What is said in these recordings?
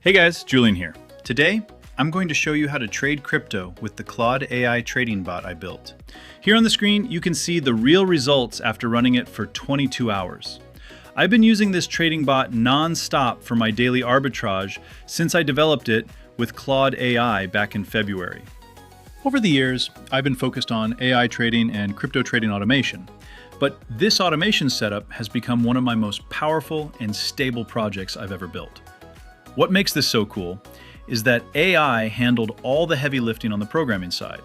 Hey guys, Julian here. Today, I'm going to show you how to trade crypto with the Claude AI Trading Bot I built. Here on the screen, you can see the real results after running it for 22 hours. I've been using this trading bot non-stop for my daily arbitrage since I developed it with Claude AI back in February. Over the years, I've been focused on AI trading and crypto trading automation, but this automation setup has become one of my most powerful and stable projects I've ever built. What makes this so cool is that AI handled all the heavy lifting on the programming side.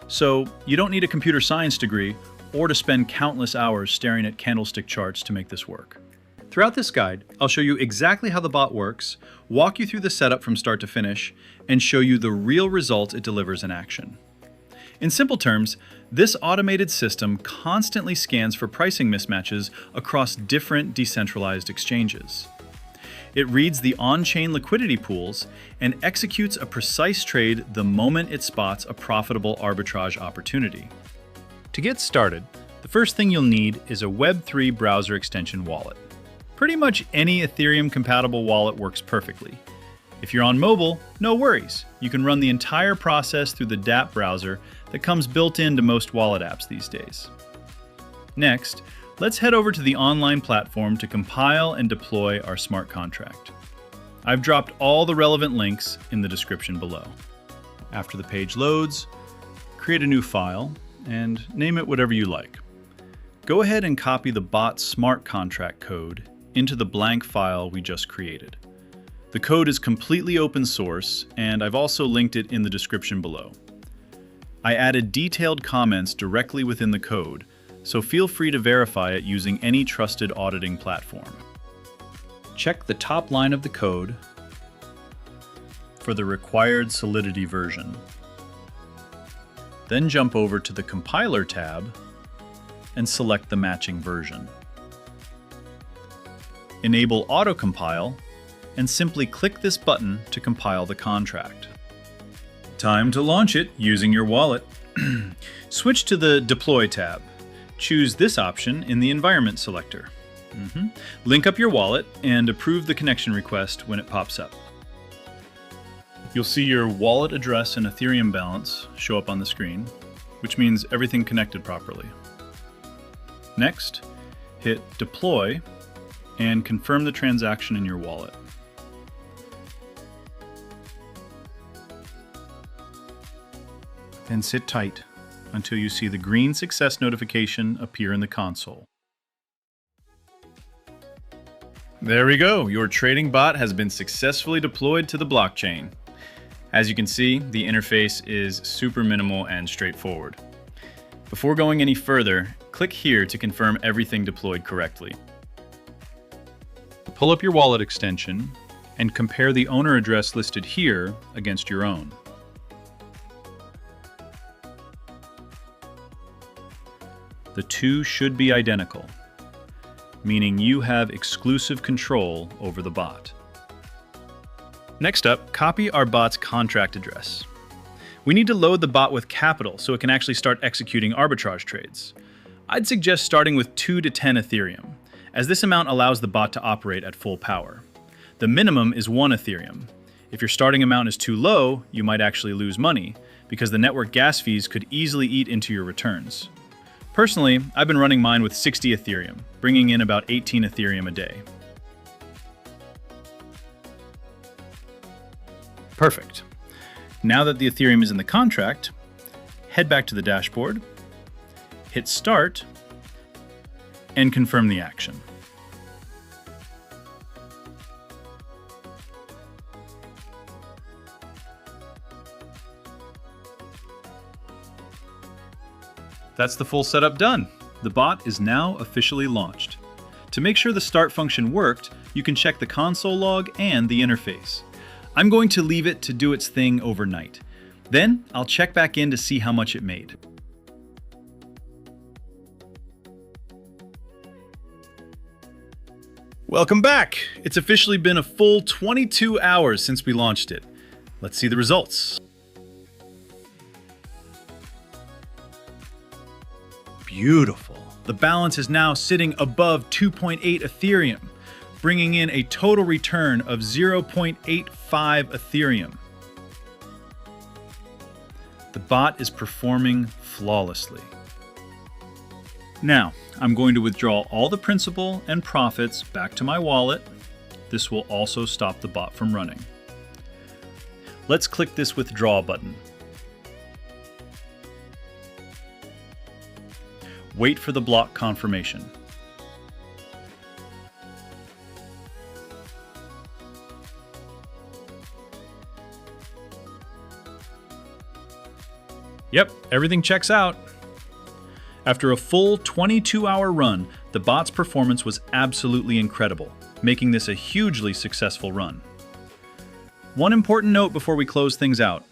So you don't need a computer science degree or to spend countless hours staring at candlestick charts to make this work. Throughout this guide, I'll show you exactly how the bot works, walk you through the setup from start to finish, and show you the real results it delivers in action. In simple terms, this automated system constantly scans for pricing mismatches across different decentralized exchanges. It reads the on-chain liquidity pools and executes a precise trade the moment it spots a profitable arbitrage opportunity. To get started, the first thing you'll need is a Web3 browser extension wallet. Pretty much any Ethereum-compatible wallet works perfectly. If you're on mobile, no worries. You can run the entire process through the dApp browser that comes built into most wallet apps these days. Next, let's head over to the online platform to compile and deploy our smart contract. I've dropped all the relevant links in the description below. After the page loads, create a new file and name it whatever you like. Go ahead and copy the bot smart contract code into the blank file we just created. The code is completely open source, and I've also linked it in the description below. I added detailed comments directly within the code, so feel free to verify it using any trusted auditing platform. Check the top line of the code for the required Solidity version. Then jump over to the Compiler tab and select the matching version. Enable Autocompile and simply click this button to compile the contract. Time to launch it using your wallet. Switch to the Deploy tab. Choose this option in the Environment selector. Link up your wallet and approve the connection request when it pops up. You'll see your wallet address and Ethereum balance show up on the screen, which means everything connected properly. Next, hit Deploy and confirm the transaction in your wallet. Then sit tight until you see the green success notification appear in the console. There we go, your trading bot has been successfully deployed to the blockchain. As you can see, the interface is super minimal and straightforward. Before going any further, click here to confirm everything deployed correctly. Pull up your wallet extension and compare the owner address listed here against your own. The two should be identical, meaning you have exclusive control over the bot. Next up, copy our bot's contract address. We need to load the bot with capital so it can actually start executing arbitrage trades. I'd suggest starting with 2 to 10 Ethereum, as this amount allows the bot to operate at full power. The minimum is 1 Ethereum. If your starting amount is too low, you might actually lose money, because the network gas fees could easily eat into your returns. Personally, I've been running mine with 60 Ethereum, bringing in about 18 Ethereum a day. Perfect. Now that the Ethereum is in the contract, head back to the dashboard, hit Start, and confirm the action. That's the full setup done. The bot is now officially launched. To make sure the start function worked, you can check the console log and the interface. I'm going to leave it to do its thing overnight. Then I'll check back in to see how much it made. Welcome back! It's officially been a full 22 hours since we launched it. Let's see the results. Beautiful. The balance is now sitting above 2.8 Ethereum. bringing in a total return of 0.85 Ethereum. The bot is performing flawlessly. Now, I'm going to withdraw all the principal and profits back to my wallet. This will also stop the bot from running. Let's click this withdraw button. Wait for the block confirmation. Yep, everything checks out. After a full 22-hour run, the bot's performance was absolutely incredible, making this a hugely successful run. One important note before we close things out.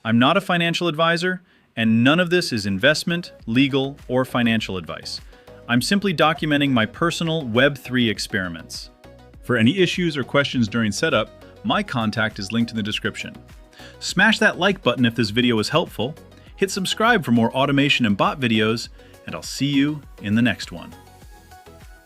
I'm not a financial advisor, and none of this is investment, legal, or financial advice. I'm simply documenting my personal Web3 experiments. For any issues or questions during setup, my contact is linked in the description. Smash that like button if this video was helpful, hit subscribe for more automation and bot videos, and I'll see you in the next one.